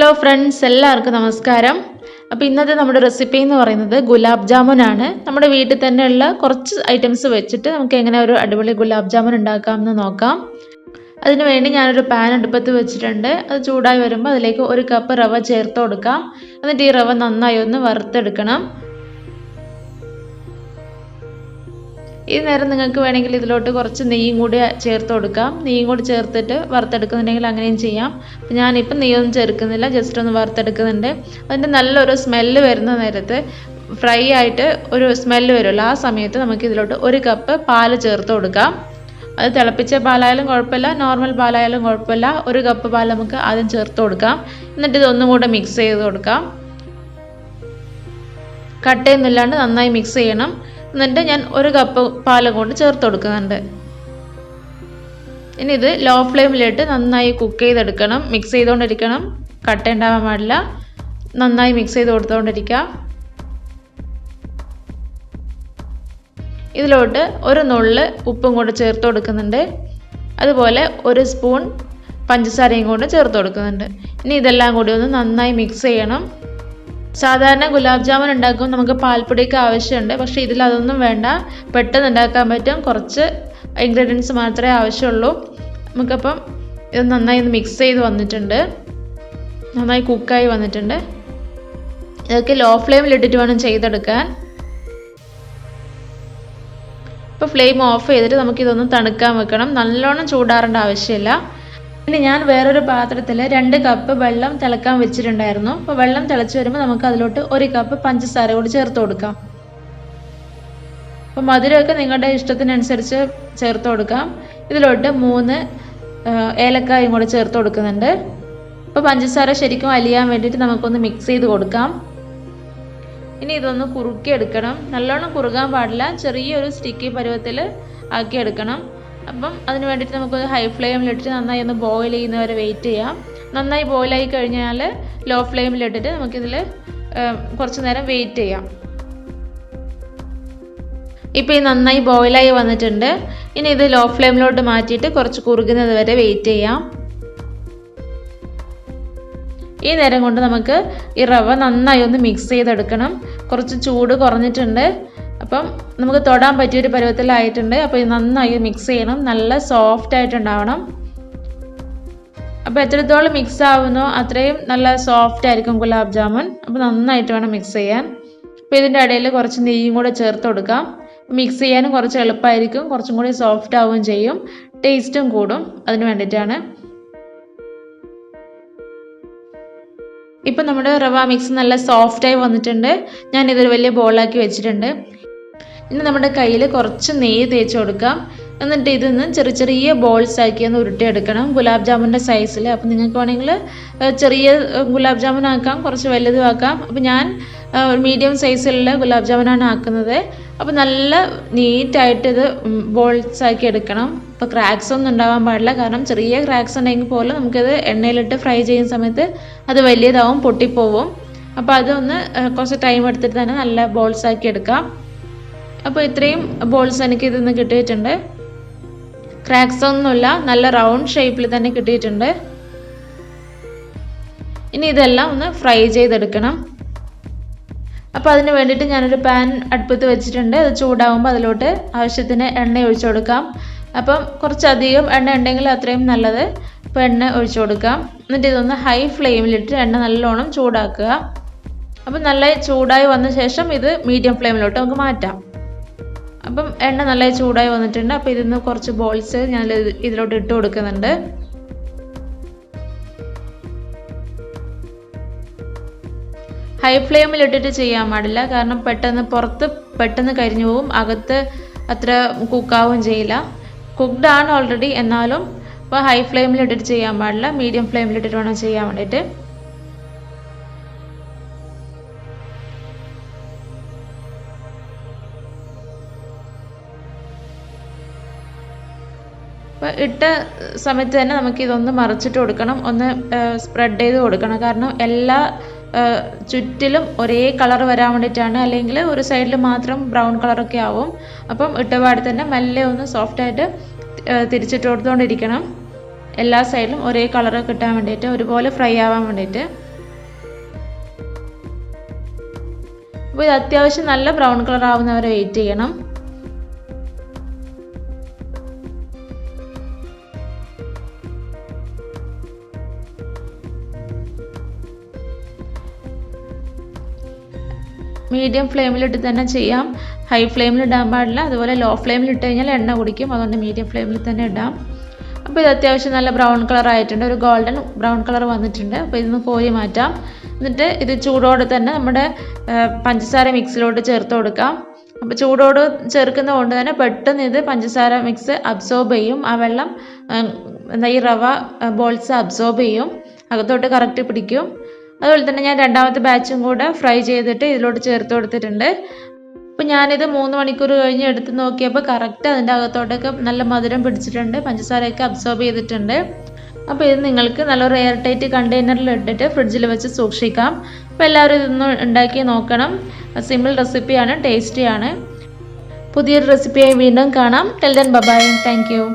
Hello friends, എല്ലാവർക്കും നമസ്കാരം. അപ്പോൾ ഇന്നത്തെ നമ്മുടെ റെസിപ്പി എന്ന് പറയുന്നത് ഗുലാബ് ജാമുൻ ആണ്. നമ്മുടെ വീട്ടിൽ തന്നെയുള്ള കുറച്ച് ഐറ്റംസ് വെച്ചിട്ട് നമുക്ക് എങ്ങനെ ഒരു അടിപൊളി ഗുലാബ് ജാമുൻ ഉണ്ടാക്കാമെന്ന് നോക്കാം. അതിനുവേണ്ടി ഞാനൊരു പാൻ അടുപ്പത്ത് വെച്ചിട്ടുണ്ട്. അത് ചൂടായി വരുമ്പോൾ അതിലേക്ക് 1 കപ്പ് റവ ചേർത്ത് കൊടുക്കാം. എന്നിട്ട് ഈ റവ നന്നായി ഒന്ന് വറുത്തെടുക്കണം. ഈ നേരം നിങ്ങൾക്ക് വേണമെങ്കിൽ ഇതിലോട്ട് കുറച്ച് നെയ്യും കൂടി ചേർത്ത് കൊടുക്കാം. നെയ്യും കൂടി ചേർത്തിട്ട് വറുത്തെടുക്കുന്നുണ്ടെങ്കിൽ അങ്ങനെയും ചെയ്യാം. അപ്പോൾ ഞാനിപ്പം നെയ്യൊന്നും ചേർക്കുന്നില്ല, ജസ്റ്റ് ഒന്ന് വറുത്തെടുക്കുന്നുണ്ട്. അതിൻ്റെ നല്ലൊരു സ്മെല്ല് വരുന്ന നേരത്ത് ഫ്രൈ ആയിട്ട് ഒരു സ്മെല്ല് വരുമല്ലോ, ആ സമയത്ത് നമുക്ക് ഇതിലോട്ട് 1 കപ്പ് പാല് ചേർത്ത് കൊടുക്കാം. അത് തിളപ്പിച്ച പാലായാലും കുഴപ്പമില്ല, നോർമൽ പാലായാലും കുഴപ്പമില്ല. 1 കപ്പ് പാൽ നമുക്ക് ആദ്യം ചേർത്ത് കൊടുക്കാം. എന്നിട്ട് ഇതൊന്നും കൂടെ മിക്സ് ചെയ്ത് കൊടുക്കാം. കട്ടയൊന്നുമില്ലാണ്ട് നന്നായി മിക്സ് ചെയ്യണം. എന്നിട്ട് ഞാൻ 1 കപ്പ് പാലും കൊണ്ട് ചേർത്ത് കൊടുക്കുന്നുണ്ട്. ഇനി ഇത് ലോ ഫ്ലെയിമിലിട്ട് നന്നായി കുക്ക് ചെയ്തെടുക്കണം. മിക്സ് ചെയ്തുകൊണ്ടിരിക്കണം, കട്ട ഉണ്ടാവാൻ പാടില്ല. നന്നായി മിക്സ് ചെയ്ത് കൊടുത്തുകൊണ്ടിരിക്കുക. ഇതിലോട്ട് 1 നുള്ള് ഉപ്പും കൂടെ ചേർത്ത് കൊടുക്കുന്നുണ്ട്. അതുപോലെ 1 സ്പൂൺ പഞ്ചസാരയും കൂടെ ചേർത്ത് കൊടുക്കുന്നുണ്ട്. ഇനി ഇതെല്ലാം കൂടി ഒന്ന് നന്നായി മിക്സ് ചെയ്യണം. സാധാരണ ഗുലാബ് ജാമുൻ ഉണ്ടാക്കുമ്പോൾ നമുക്ക് പാൽപ്പൊടിയൊക്കെ ആവശ്യമുണ്ട്. പക്ഷേ ഇതിൽ അതൊന്നും വേണ്ട, പെട്ടെന്ന് ഉണ്ടാക്കാൻ പറ്റും. കുറച്ച് ഇൻഗ്രീഡിയൻസ് മാത്രമേ ആവശ്യമുള്ളൂ. നമുക്കപ്പം ഇത് നന്നായി ഒന്ന് മിക്സ് ചെയ്ത് വന്നിട്ടുണ്ട്, നന്നായി കുക്കായി വന്നിട്ടുണ്ട്. ഇതൊക്കെ ലോ ഫ്ലെയിമിലിട്ടിട്ട് വേണം ചെയ്തെടുക്കാൻ. ഇപ്പോൾ ഫ്ലെയിം ഓഫ് ചെയ്തിട്ട് നമുക്കിതൊന്ന് തണുക്കാൻ വെക്കണം. നല്ലോണം ചൂടാറേണ്ട ആവശ്യമില്ല. ഇനി ഞാൻ വേറൊരു പാത്രത്തിൽ 2 കപ്പ് വെള്ളം തിളക്കാൻ വെച്ചിട്ടുണ്ടായിരുന്നു. അപ്പോൾ വെള്ളം തിളച്ച് വരുമ്പോൾ നമുക്ക് അതിലോട്ട് 1 കപ്പ് പഞ്ചസാര കൂടി ചേർത്ത് കൊടുക്കാം. അപ്പോൾ മധുരമൊക്കെ നിങ്ങളുടെ ഇഷ്ടത്തിനനുസരിച്ച് ചേർത്ത് കൊടുക്കാം. ഇതിലോട്ട് 3 ഏലക്കായും കൂടി ചേർത്ത് കൊടുക്കുന്നുണ്ട്. അപ്പോൾ പഞ്ചസാര ശരിക്കും അലിയാൻ വേണ്ടിയിട്ട് നമുക്കൊന്ന് മിക്സ് ചെയ്ത് കൊടുക്കാം. ഇനി ഇതൊന്ന് കുറുക്കിയെടുക്കണം. നല്ലോണം കുറുകാൻ പാടില്ല, ചെറിയൊരു സ്റ്റിക്കി പരുവത്തിൽ ആക്കിയെടുക്കണം. അപ്പം അതിന് വേണ്ടിയിട്ട് നമുക്കൊന്ന് ഹൈ ഫ്ലെയിമിലിട്ടിട്ട് നന്നായി ഒന്ന് ബോയിൽ ചെയ്യുന്നവരെ വെയിറ്റ് ചെയ്യാം. നന്നായി ബോയിലായി കഴിഞ്ഞാൽ ലോ ഫ്ലെയിമിലിട്ടിട്ട് നമുക്കിതിൽ കുറച്ച് നേരം വെയിറ്റ് ചെയ്യാം. ഇപ്പോൾ ഈ നന്നായി ബോയിലായി വന്നിട്ടുണ്ട്. ഇനി ഇത് ലോ ഫ്ലെയിമിലോട്ട് മാറ്റിയിട്ട് കുറച്ച് കുറുകുന്നത് വരെ വെയിറ്റ് ചെയ്യാം. ഈ നേരം കൊണ്ട് നമുക്ക് ഈ റവ നന്നായി ഒന്ന് മിക്സ് ചെയ്തെടുക്കണം. കുറച്ച് ചൂട് കുറഞ്ഞിട്ടുണ്ട്. അപ്പം നമുക്ക് തൊടാൻ പറ്റിയൊരു പരുവത്തിലായിട്ടുണ്ട്. അപ്പോൾ ഇത് നന്നായി മിക്സ് ചെയ്യണം. നല്ല സോഫ്റ്റ് ആയിട്ടുണ്ടാവണം. അപ്പോൾ എത്രത്തോളം മിക്സ് ആവുന്നോ അത്രയും നല്ല സോഫ്റ്റ് ആയിരിക്കും ഗുലാബ് ജാമുൻ. അപ്പോൾ നന്നായിട്ട് വേണം മിക്സ് ചെയ്യാൻ. അപ്പോൾ ഇതിൻ്റെ ഇടയിൽ കുറച്ച് നെയ്യും കൂടെ ചേർത്ത് കൊടുക്കാം. മിക്സ് ചെയ്യാനും കുറച്ച് എളുപ്പമായിരിക്കും, കുറച്ചും കൂടി സോഫ്റ്റ് ആവുകയും ചെയ്യും, ടേസ്റ്റും കൂടും. അതിന് വേണ്ടിയിട്ടാണ്. ഇപ്പം നമ്മുടെ റവ മിക്സ് നല്ല സോഫ്റ്റായി വന്നിട്ടുണ്ട്. ഞാനിതൊരു വലിയ ബോളാക്കി വെച്ചിട്ടുണ്ട്. ഇനി നമ്മുടെ കയ്യിൽ കുറച്ച് നെയ്യ് തേച്ച് കൊടുക്കാം. എന്നിട്ട് ഇതൊന്ന് ചെറിയ ചെറിയ ബോൾസ് ആക്കി ഒന്ന് ഉരുട്ടിയെടുക്കണം, ഗുലാബ് ജാമുൻ്റെ സൈസിൽ. അപ്പോൾ നിങ്ങൾക്ക് വേണമെങ്കിൽ ചെറിയ ഗുലാബ് ജാമുൻ ആക്കാം, കുറച്ച് വലുതും ആക്കാം. അപ്പോൾ ഞാൻ ഒരു മീഡിയം സൈസിലുള്ള ഗുലാബ് ജാമുനാണ് ആക്കുന്നത്. അപ്പോൾ നല്ല നീറ്റായിട്ട് ഇത് ബോൾസ് ആക്കി എടുക്കണം. ഇപ്പോൾ ക്രാക്സ് ഒന്നും ഉണ്ടാവാൻ പാടില്ല, കാരണം ചെറിയ ക്രാക്സ് ഉണ്ടെങ്കിൽ പോലും നമുക്കിത് എണ്ണയിലിട്ട് ഫ്രൈ ചെയ്യുന്ന സമയത്ത് അത് വലിയതാവും, പൊട്ടിപ്പോവും. അപ്പോൾ അതൊന്ന് കുറച്ച് ടൈം എടുത്തിട്ട് തന്നെ നല്ല ബോൾസ് ആക്കി എടുക്കാം. അപ്പോൾ ഇത്രയും ബോൾസ് എനിക്ക് ഇതിന്ന് കിട്ടിയിട്ടുണ്ട്. ക്രാക്സ് ഒന്നുമില്ല, നല്ല റൗണ്ട് ഷേപ്പിൽ തന്നെ കിട്ടിയിട്ടുണ്ട്. ഇനി ഇതെല്ലാം ഒന്ന് ഫ്രൈ ചെയ്തെടുക്കണം. അപ്പോൾ അതിന് വേണ്ടിയിട്ട് ഞാനൊരു പാൻ അടുപ്പത്ത് വെച്ചിട്ടുണ്ട്. അത് ചൂടാകുമ്പോൾ അതിലോട്ട് ആവശ്യത്തിന് എണ്ണ ഒഴിച്ചു കൊടുക്കാം. അപ്പം കുറച്ചധികം എണ്ണ ഉണ്ടെങ്കിൽ അത്രയും നല്ലത്. അപ്പോൾ എണ്ണ ഒഴിച്ചു കൊടുക്കാം. എന്നിട്ട് ഇതൊന്ന് ഹൈ ഫ്ലെയിമിലിട്ട് എണ്ണ നല്ലോണം ചൂടാക്കുക. അപ്പം നല്ല ചൂടായി വന്ന ശേഷം ഇത് മീഡിയം ഫ്ലെയിമിലോട്ട് നമുക്ക് മാറ്റാം. അപ്പം എണ്ണ നല്ല ചൂടായി വന്നിട്ടുണ്ട്. അപ്പോൾ ഇതിന്ന് കുറച്ച് ബോൾസ് ഞാൻ ഇതിലോട്ട് ഇട്ട് കൊടുക്കുന്നുണ്ട്. ഹൈ ഫ്ലെയിമിലിട്ടിട്ട് ചെയ്യാൻ പാടില്ല, കാരണം പെട്ടെന്ന് കരിഞ്ഞു പോവും, അകത്ത് അത്ര കുക്കാവും ചെയ്യില്ല. കുക്ക്ഡ് ആണ് ഓൾറെഡി, എന്നാലും ഇപ്പോൾ ഹൈ ഫ്ലെയിമിലിട്ടിട്ട് ചെയ്യാൻ പാടില്ല, മീഡിയം ഫ്ലെയിമിലിട്ടിട്ട് വേണം ചെയ്യാൻ വേണ്ടിയിട്ട്. അപ്പോൾ ഇട്ട സമയത്ത് തന്നെ നമുക്കിതൊന്ന് മറിച്ചിട്ട് കൊടുക്കണം, ഒന്ന് സ്പ്രെഡ് ചെയ്ത് കൊടുക്കണം. കാരണം എല്ലാ ചുറ്റിലും ഒരേ കളർ വരാൻ വേണ്ടിയിട്ടാണ്, അല്ലെങ്കിൽ ഒരു സൈഡിൽ മാത്രം ബ്രൗൺ കളറൊക്കെ ആവും. അപ്പം ഇട്ടപാട് തന്നെ മെല്ലെ ഒന്ന് സോഫ്റ്റായിട്ട് തിരിച്ചിട്ട് കൊടുത്തുകൊണ്ടിരിക്കണം. എല്ലാ സൈഡിലും ഒരേ കളർ കിട്ടാൻ വേണ്ടിയിട്ട്, ഒരുപോലെ ഫ്രൈ ആവാൻ വേണ്ടിയിട്ട്. അപ്പോൾ ഇത് അത്യാവശ്യം നല്ല ബ്രൗൺ കളർ ആവുന്നവരെ വെയിറ്റ് ചെയ്യണം. മീഡിയം ഫ്ലെയിമിലിട്ട് തന്നെ ചെയ്യാം. ഹൈ ഫ്ലെയിമിൽ ഇടാൻ പാടില്ല. അതുപോലെ ലോ ഫ്ലെയിമിൽ ഇട്ട് കഴിഞ്ഞാൽ എണ്ണ കുടിക്കും. അതുകൊണ്ട് മീഡിയം ഫ്ലെയിമിൽ തന്നെ ഇടാം. അപ്പോൾ ഇത് അത്യാവശ്യം നല്ല ബ്രൗൺ കളർ ആയിട്ടുണ്ട്. ഒരു ഗോൾഡൻ ബ്രൗൺ കളർ വന്നിട്ടുണ്ട്. അപ്പോൾ ഇതൊന്ന് കോരി മാറ്റാം. എന്നിട്ട് ഇത് ചൂടോടെ തന്നെ നമ്മുടെ പഞ്ചസാര മിക്സിലോട്ട് ചേർത്ത് കൊടുക്കാം. അപ്പോൾ ചൂടോട് ചേർക്കുന്നത് കൊണ്ട് തന്നെ പെട്ടെന്ന് ഇത് പഞ്ചസാര മിക്സ് അബ്സോർബ് ചെയ്യും. ആ വെള്ളം ഈ റവ ബോൾസ് അബ്സോർബ് ചെയ്യും, അകത്തോട്ട് കറക്റ്റ് പിടിക്കും. അതുപോലെ തന്നെ ഞാൻ രണ്ടാമത്തെ ബാച്ചും കൂടെ ഫ്രൈ ചെയ്തിട്ട് ഇതിലോട്ട് ചേർത്ത് കൊടുത്തിട്ടുണ്ട്. അപ്പോൾ ഞാനിത് 3 മണിക്കൂർ കഴിഞ്ഞ് എടുത്ത് നോക്കിയപ്പോൾ കറക്റ്റ് അതിൻ്റെ അകത്തോട്ടൊക്കെ നല്ല മധുരം പിടിച്ചിട്ടുണ്ട്, പഞ്ചസാരയൊക്കെ അബ്സോർബ് ചെയ്തിട്ടുണ്ട്. അപ്പോൾ ഇത് നിങ്ങൾക്ക് നല്ലൊരു എയർ ടൈറ്റ് കണ്ടെയ്നറിൽ ഇട്ടിട്ട് ഫ്രിഡ്ജിൽ വെച്ച് സൂക്ഷിക്കാം. അപ്പോൾ എല്ലാവരും ഇതൊന്ന് ഉണ്ടാക്കി നോക്കണം. സിമ്പിൾ റെസിപ്പിയാണ്, ടേസ്റ്റിയാണ്. പുതിയൊരു റെസിപ്പിയായി വീണ്ടും കാണാം. Till then bye, thank you.